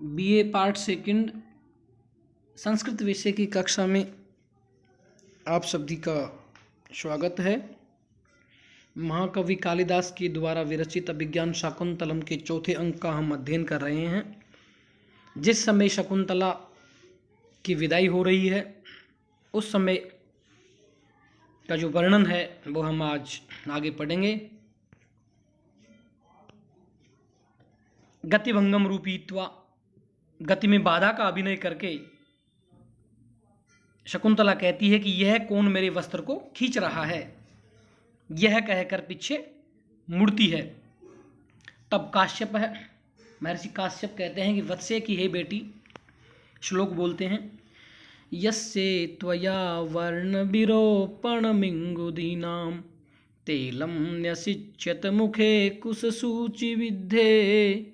BA part second Sanskrit विषय की कक्षा में आप सभी का स्वागत है। महाकवि कालिदास के द्वारा विरचित अभिज्ञान शाकुंतलम के चौथे अंक का हम अध्ययन कर रहे हैं। जिस समय शकुंतला की विदाई हो रही है उस समय का जो वर्णन है वो हम आज आगे पढ़ेंगे। गतिभंगम रूपीत्वा, गति में बाधा का अभिनय करके शकुंतला कहती है कि यह कौन मेरे वस्त्र को खींच रहा है, यह कहकर पीछे मुड़ती है। तब काश्यप है, महर्षि काश्यप कहते हैं कि वत्से की हे बेटी, श्लोक बोलते हैं, यस्ये त्वया वर्ण विरोपणमिंगुदीनां तेलं न्यसिच्यत मुखे कुससूचि विद्धे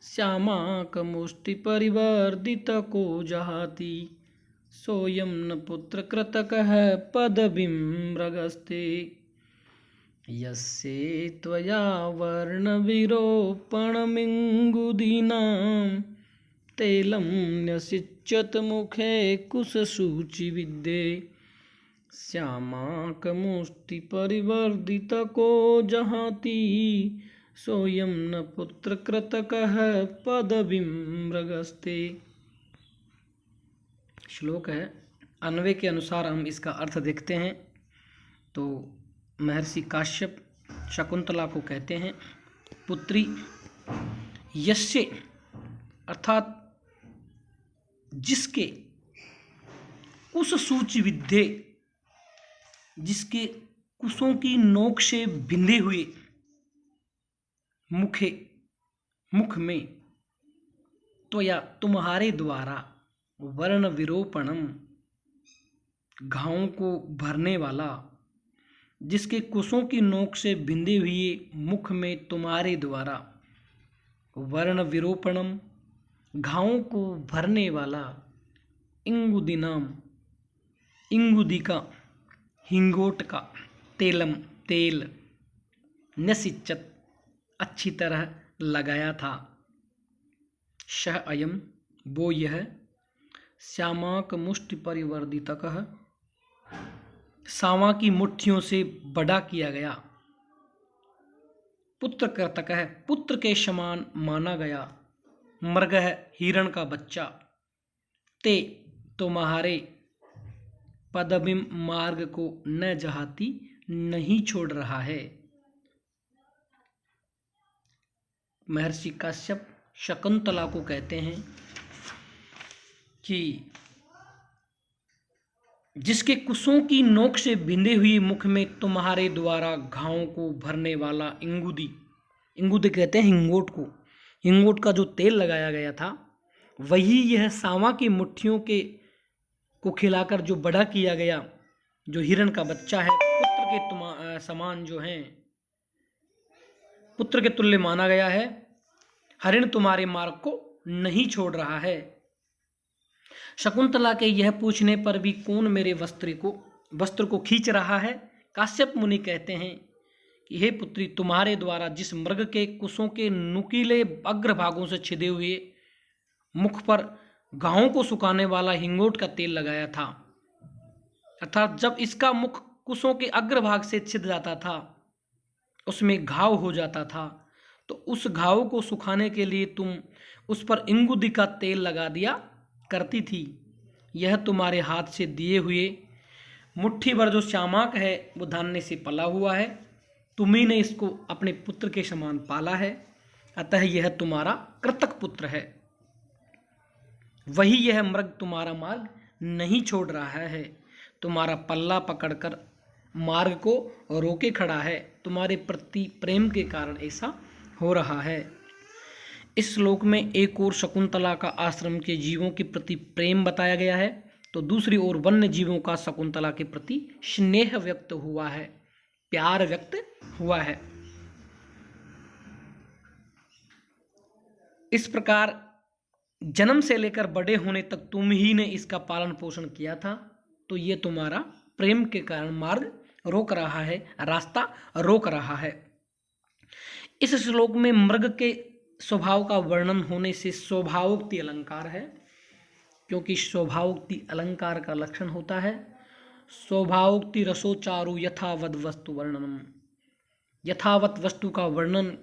श्यामाकमुष्टि परिवर्धितको जहाति सोऽयं न पुत्रकृतकः पदवीं मृगस्ते। यस्ये त्वया वर्णविरोपणमिङ्गुदीनां तेलं न्यसिच्यत मुखे कुससूचि विद्धे श्यामाकमुष्टि परिवर्धितको जहाति सोऽयं न पुत्रकृतकः पदवीं मृगस्ते। श्लोक है, अन्वय के अनुसार हम इसका अर्थ देखते हैं। तो महर्षि काश्यप शकुंतला को कहते हैं, पुत्री, यस्य अर्थात जिसके, कुस सूचि विद्धे, जिसके कुसों की नोक से बिंधे हुए मुख में त्वया तुम्हारे द्वारा वर्ण विरोपणम, घावों को भरने वाला, जिसके कुसों की नोक से बिंधे हुए मुख में तुम्हारे द्वारा वर्ण विरोपणम, घावों को भरने वाला, इंगुदीनाम, इंगुदी का, हिंगोट का, तेलम तेल, नसिच्चत अच्छी तरह लगाया था, शह अयम वो यह, श्यामाक मुष्टि परिवर्धितकः, सावा की मुट्ठियों से बड़ा किया गया, पुत्र कर्तक है, पुत्र के समान माना गया, मृग है, हिरण का बच्चा, ते तुम्हारे, पदबिम मार्ग को न जहाती, नहीं छोड़ रहा है। महर्षि काश्यप शकुंतला को कहते हैं कि जिसके कुसों की नोक से बिंधे हुई मुख में तुम्हारे द्वारा घावों को भरने वाला इंगुदी, इंगुदी कहते हैं हिंगोट को, हिंगोट का जो तेल लगाया गया था वही यह सांवा की मुट्ठियों के को खिलाकर जो बड़ा किया गया, जो हिरण का बच्चा है, पुत्र के समान जो है, पुत्र के तुल्य माना गया है, हरिण तुम्हारे मार्ग को नहीं छोड़ रहा है। शकुंतला के यह पूछने पर भी कौन मेरे वस्त्र को खींच रहा है, काश्यप मुनि कहते हैं कि हे पुत्री, तुम्हारे द्वारा जिस मृग के कुसों के नुकीले अग्रभागों से छिदे हुए मुख पर घावों को सुखाने वाला हिंगोट का तेल लगाया था, अर्थात जब इसका मुख कुसों के अग्रभाग से छिद जाता था, उसमें घाव हो जाता था, तो उस घाव को सुखाने के लिए तुम उस पर इंगुदी का तेल लगा दिया करती थी। यह तुम्हारे हाथ से दिए हुए मुट्ठी भर जो श्यामाक है वो धान्य से पला हुआ है, तुम्ही ने इसको अपने पुत्र के समान पाला है, अतः यह तुम्हारा कृतक पुत्र है। वही यह मृग तुम्हारा मार्ग नहीं छोड़ रहा है, तुम्हारा पल्ला पकड़कर मार्ग को रोके खड़ा है, तुम्हारे प्रति प्रेम के कारण ऐसा हो रहा है। इस श्लोक में एक ओर शकुंतला का आश्रम के जीवों के प्रति प्रेम बताया गया है, तो दूसरी ओर वन्य जीवों का शकुंतला के प्रति स्नेह व्यक्त हुआ है, प्यार व्यक्त हुआ है। इस प्रकार जन्म से लेकर बड़े होने तक तुम ही ने इसका पालन पोषण किया था, तो ये तुम्हारा प्रेम के कारण मार्ग रोक रहा है, रास्ता रोक रहा है। इस श्लोक में मृग के स्वभाव का वर्णन होने से स्वभावोक्ति अलंकार है, क्योंकि स्वभावोक्ति अलंकार का लक्षण होता है। स्वभावोक्ति रसोचारु यथावद वस्तु वर्णनम, यथावत वस्तु का वर्णन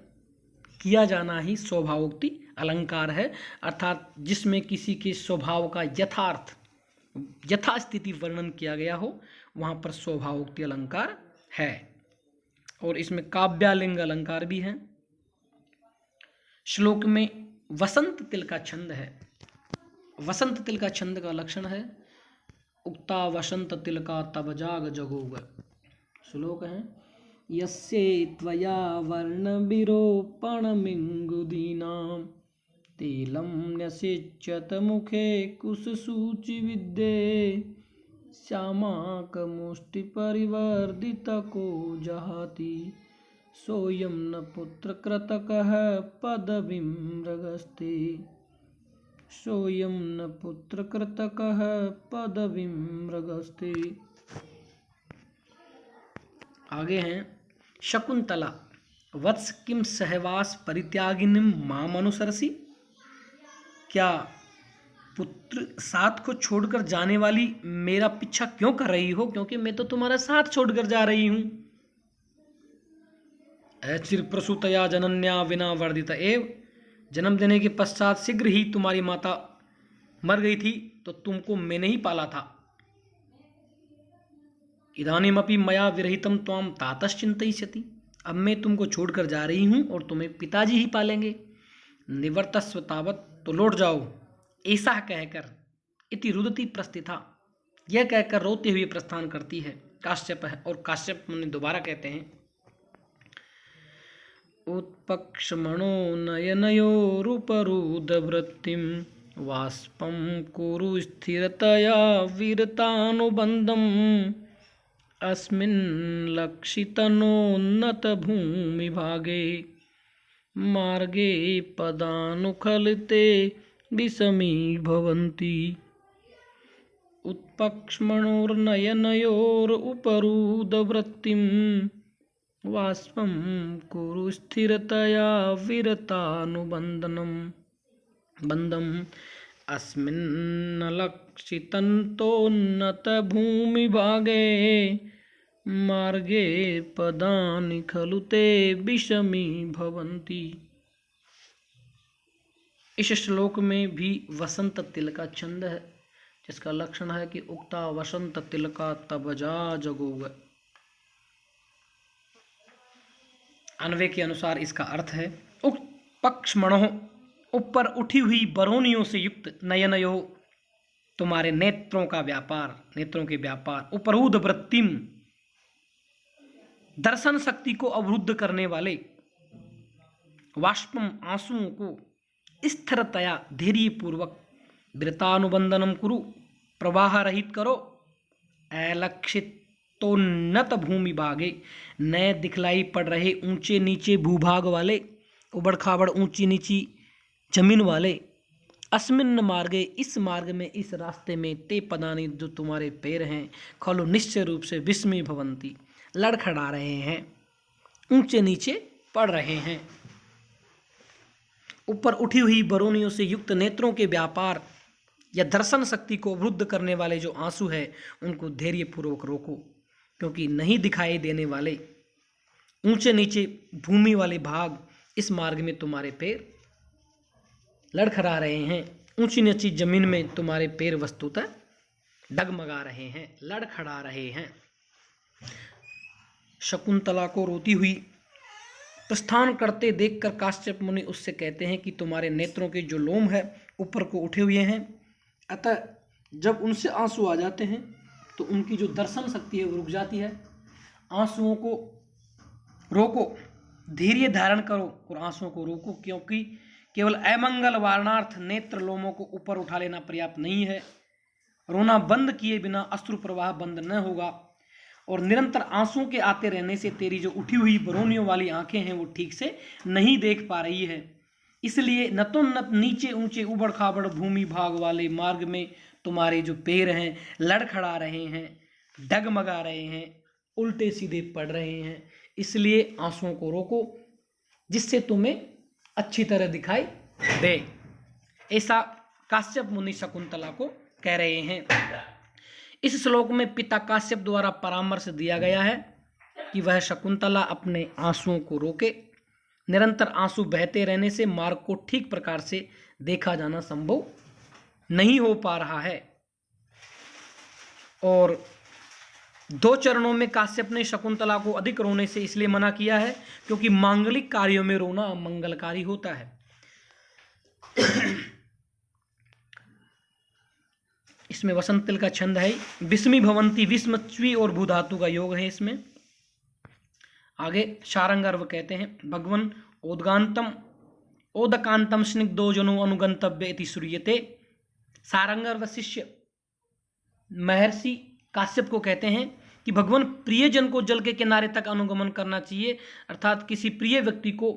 किया जाना ही स्वभावोक्ति अलंकार है, अर्थात जिसमें किसी के स्वभाव का यथार्थ यथास्थिति वर्णन किया गया हो, वहाँ पर स्वभावोक्ति अलंकार है। और इसमें काव्यालिंग अलंकार भी है। श्लोक में वसंत तिल का छंद है। वसंत तिल का छंद का लक्षण है उक्ता वसंत तिल का तब जाग जगोग। श्लोक है यस्ये त्वया वर्ण विरोपण मिंगुदीनां तेलं न्यसिच्यत मुखे कुशसूचि विद्ये श्यामाक मुष्टि परिवर्धित को जहाति सोयम न पुत्र कृतकः पदवीं मृगस्ते सोयम न पुत्र कृतकः पदवीं मृगस्ते। आगे हैं शकुंतला वत्स किम सहवास परित्यागिनीं माम अनुसरसी। क्या पुत्र साथ को छोड़कर जाने वाली मेरा पीछा क्यों कर रही हो, क्योंकि मैं तो तुम्हारा साथ छोड़कर जा रही हूं। चिर प्रसूतया जनन्या विना वर्धित एव, जन्म देने के पश्चात शीघ्र ही तुम्हारी माता मर गई थी, तो तुमको मैंने ही पाला था। इदानीमपि मया विरहितम त्वाम तातश्चिन्तयिष्यति, अब मैं तुमको छोड़कर जा रही हूं और तुम्हें पिताजी ही पालेंगे। निवर्तस्व तावत, तो लौट जाओ। ऐसा कहकर इति रुदति प्रस्थिता, यह कहकर रोते हुए प्रस्थान करती है। काश्यप है और काश्यप मुनि दोबारा कहते हैं उत्पक्षमणो नयनयोरुपरुदवृत्तिं वाष्पं कुरु स्थिरतया वीरतानुबन्धम् अस्मिन् लक्षितनोन्नतभूमिभागे मार्गे पदानुखलिते विषमी भवन्ति। उत्पक्ष्मणोर्नयनयोरुपरुदवृत्तिं वाष्पं कुरु स्थिरतया वीरतानुबन्धम् अस्मिन् लक्षितन्तोन्नतभूमिभागे मार्गे पदानि खलु ते विषमी भवन्ति। इस श्लोक में भी वसंत तिल का छंद है, जिसका लक्षण है कि उक्ता वसंत तिल का तब जा जगोग। अन्वय के अनुसार इसका अर्थ है उक्त पक्षमणो, ऊपर उठी हुई बरौनियों से युक्त, नयनयो तुम्हारे नेत्रों का व्यापार, नेत्रों के व्यापार, उपरूद वृत्तिम दर्शन शक्ति को अवरुद्ध करने वाले, वाष्पम आंसुओं को स्थिरतया धैर्य पूर्वक, वृतानुबंधनम कुरु प्रवाह रहित करो, अलक्षितोन्नत भूमि भागे नए दिखलाई पड़ रहे ऊंचे नीचे भूभाग वाले, उबड़ खाबड़ ऊंची नीची जमीन वाले, अस्मिन् मार्गे इस मार्ग में, इस रास्ते में, ते पदानी जो तुम्हारे पैर हैं, खलो निश्चय रूप से विस्मय भवंती लड़खड़ा रहे हैं, ऊंचे नीचे पड़ रहे हैं। ऊपर उठी हुई बरौनियों से युक्त नेत्रों के व्यापार या दर्शन शक्ति को अवरुद्ध करने वाले जो आंसू है, उनको धैर्यपूर्वक रोको, क्योंकि नहीं दिखाई देने वाले ऊंचे नीचे भूमि वाले भाग, इस मार्ग में तुम्हारे पैर लड़खड़ा रहे हैं, ऊंची नीची जमीन में तुम्हारे पैर वस्तुतः डगमगा रहे हैं, लड़खड़ा रहे हैं। शकुंतला को रोती हुई प्रस्थान करते देखकर काश्यप मुनि उससे कहते हैं कि तुम्हारे नेत्रों के जो लोम है ऊपर को उठे हुए हैं, अतः जब उनसे आंसू आ जाते हैं तो उनकी जो दर्शन शक्ति है वो रुक जाती है। आंसुओं को रोको, धैर्य धारण करो और आंसुओं को रोको, क्योंकि केवल अमंगल वारणार्थ नेत्र लोमों को ऊपर उठा लेना पर्याप्त नहीं है। रोना बंद किए बिना अश्रु प्रवाह बंद न होगा, और निरंतर आंसुओं के आते रहने से तेरी जो उठी हुई बरौनियों वाली आंखें हैं वो ठीक से नहीं देख पा रही है। इसलिए नतोन्नत नीचे ऊंचे उबड़ खाबड़ भूमि भाग वाले मार्ग में तुम्हारे जो पैर हैं लड़खड़ा रहे हैं, डगमगा रहे हैं, उल्टे सीधे पड़ रहे हैं। इसलिए आंसुओं को रोको, जिससे तुम्हें अच्छी तरह दिखाई दे। ऐसा काश्यप मुनि शकुंतला को कह रहे हैं। इस श्लोक में पिता काश्यप द्वारा परामर्श दिया गया है कि वह शकुंतला अपने आंसुओं को रोके। निरंतर आंसू बहते रहने से मार्ग को ठीक प्रकार से देखा जाना संभव नहीं हो पा रहा है। और 2 चरणों में काश्यप ने शकुंतला को अधिक रोने से इसलिए मना किया है क्योंकि मांगलिक कार्यों में रोना अमंगलकारी होता है। इसमें वसंतिल का छंद है, विस्मी भवंती, विस्मच्वी और भूधातु का योग है इसमें। आगे शारंगर्व कहते हैं, भगवन ओदगांतम ओदकांतम स्निग्धो जनो अनुगंतव्य इति श्रूयते। शारंगर्व शिष्य महर्षि काश्यप को कहते हैं कि भगवान प्रियजन को जल के किनारे तक अनुगमन करना चाहिए, अर्थात किसी प्रिय व्यक्ति को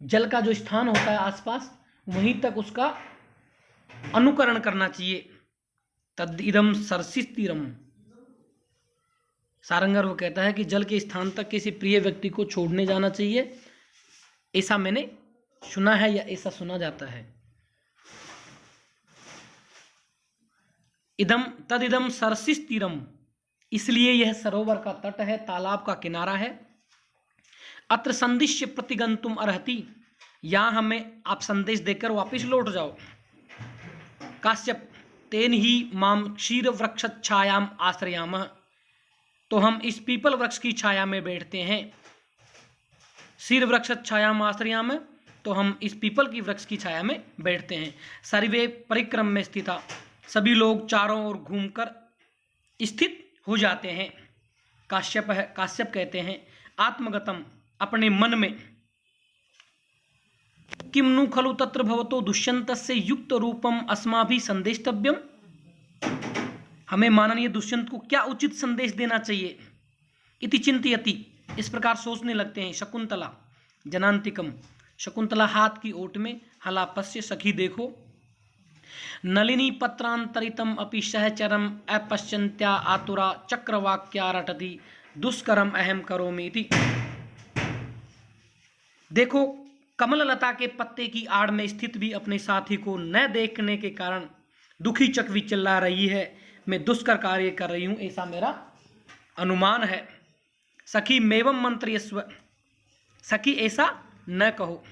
जल का जो स्थान होता है आसपास वहीं तक उसका अनुकरण करना चाहिए। तद इदम सरसिस्तिरम। सारंगर्व कहता है कि जल के स्थान तक किसी प्रिय व्यक्ति को छोड़ने जाना चाहिए, ऐसा मैंने सुना है या ऐसा सुना जाता है। इदम तदिदम सरसिस्तिरम, इसलिए यह सरोवर का तट है, तालाब का किनारा है। अत्र संदिश्य प्रतिगंतुम अर्हति, यहां हमें आप संदेश देकर वापिस लौट जाओ। काश्यप तेन ही माम क्षीर वृक्ष छायाम आश्रयामः, तो हम इस पीपल वृक्ष की छाया में बैठते हैं। क्षीर वृक्ष छायाम आश्रयामः, तो हम इस पीपल की वृक्ष की छाया में बैठते हैं। सर्वे परिक्रम में स्थिता, सभी लोग चारों ओर घूमकर स्थित हो जाते हैं। काश्यप कहते हैं, आत्मगतम, अपने मन में, किम नु खलु तत्र भवतो दुष्यंतस्य युक्त रूपम अस्माभि संदेष्टव्यम, हमें माननीय दुष्यंत को क्या उचित संदेश देना चाहिए। इति चिंतयति, इस प्रकार सोचने लगते हैं। शकुंतला जनांतिकम, शकुंतला हाथ की ओट में, हलापस्य, सखी देखो। नलिनी पत्रांतरितम अपि सहचरम अपश्यंत्या आतुरा चक्रवाक्या रटति दुष्करम अहम करोमि इति। देखो, कमललता के पत्ते की आड़ में स्थित भी अपने साथी को न देखने के कारण दुखी चकवी चिल्ला रही है, मैं दुष्कर कार्य कर रही हूं, ऐसा मेरा अनुमान है। सखी मेवम मंत्रयस्व, सखी ऐसा न कहो।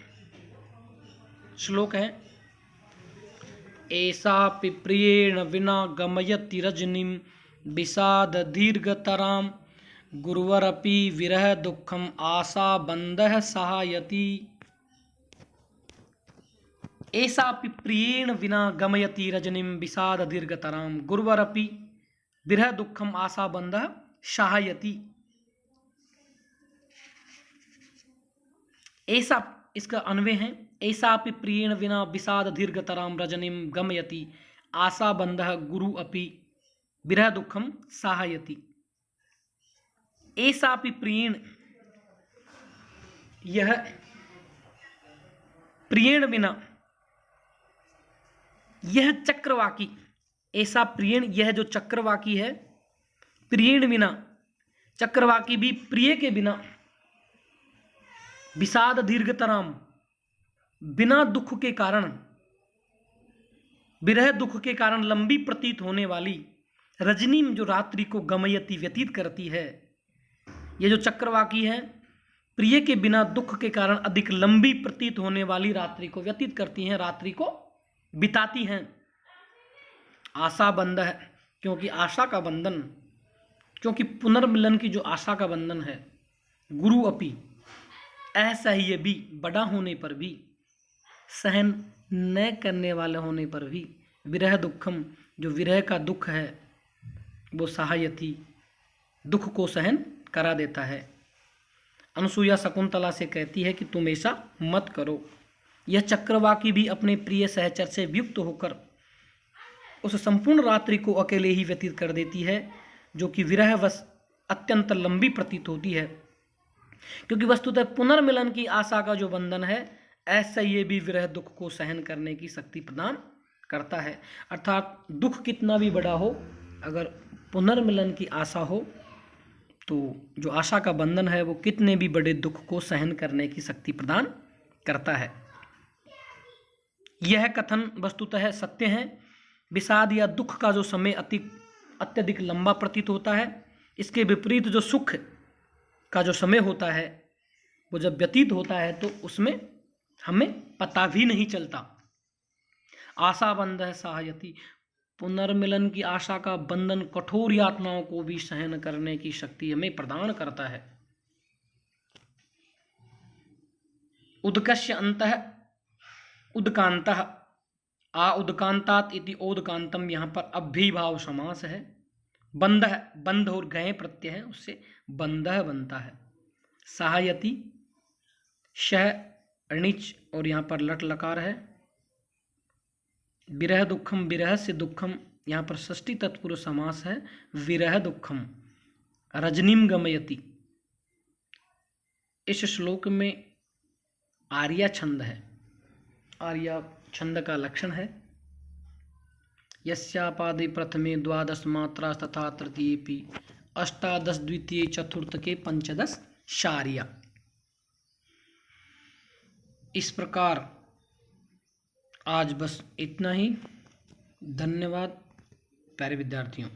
श्लोक है, ऐसा पिप्रियेण विना गमयति रजनीम विषाद दीर्घतराम गुरुवरपि विरह दुखम आशा बंधः सहायति। ऐसा पिप्रियेण विना गमयति रजनीम विषाद दीर्घतराम गुरुवरपि विरह दुखम आशा बंधः सहायति। ऐसा इसका अन्वय है, ऐसा प्रियेण विना विषाद दीर्घतराम रजनीम गमयति आशा बंधः गुरु अपि विरह दुखम सहायति। ऐसा प्रियेण, यह प्रियेण बिना, यह चक्रवाकी, ऐसा प्रियेण, यह जो चक्रवाकी है, प्रियेण बिना, चक्रवाकी भी प्रिय के बिना, विषाद दीर्घतराम, बिना दुख के कारण, विरह दुख के कारण लंबी प्रतीत होने वाली, रजनीम जो रात्रि को गमयति व्यतीत करती है। ये जो चक्रवाकी है, प्रिय के बिना दुख के कारण अधिक लंबी प्रतीत होने वाली रात्रि को व्यतीत करती हैं, रात्रि को बिताती हैं। आशा बंध है, क्योंकि आशा का बंधन, क्योंकि पुनर्मिलन की जो आशा का बंधन है। गुरु अपि, असह्य भी, बड़ा होने पर भी, सहन न करने वाले होने पर भी, विरह दुखम, जो विरह का दुख है वो सहायति, दुख को सहन करा देता है। अनुसुईया शकुंतला से कहती है कि तुम ऐसा मत करो। यह चक्रवाकी भी अपने प्रिय सहचर से युक्त होकर उस संपूर्ण रात्रि को अकेले ही व्यतीत कर देती है, जो कि विरहवश अत्यंत लंबी प्रतीत होती है। क्योंकि वस्तुतः पुनर्मिलन की आशा का जो बंधन है, ऐसा ये भी विरह दुख को सहन करने की शक्ति प्रदान करता है। अर्थात दुख कितना भी बड़ा हो, अगर पुनर्मिलन की आशा हो तो जो आशा का बंधन है वो कितने भी बड़े दुख को सहन करने की शक्ति प्रदान करता है। यह कथन वस्तुतः सत्य है। विषाद या दुख का जो समय अत्यधिक लंबा प्रतीत होता है, इसके विपरीत जो सुख का जो समय होता है वो जब व्यतीत होता है तो उसमें हमें पता भी नहीं चलता। आशा बंधः सहायति, पुनर्मिलन की आशा का बंधन कठोर यातनाओं को भी सहन करने की शक्ति हमें प्रदान करता है। उदकस्य अंतः उदकांतः, आ उदकांतात इति ओदकांतम, यहाँ पर अभिभाव समास है। बंध, बंध और गए प्रत्यय है, उससे बंधः बनता है। सहायति, शह अणिच और यहाँ पर लट लकार है। विरह दुखम, विरह से दुखम, यहाँ पर षष्ठी तत्पुरुष समास है। विरह दुखम रजनीम गमयति। इस श्लोक में आर्या छंद है। आर्या छंद का लक्षण है यस्यापादे प्रथमे द्वादश मात्रा तथा तृतीयेपि अष्टादश द्वितीय चतुर्थ के पंचदश शार्या। इस प्रकार आज बस इतना ही। धन्यवाद प्यारे विद्यार्थियों।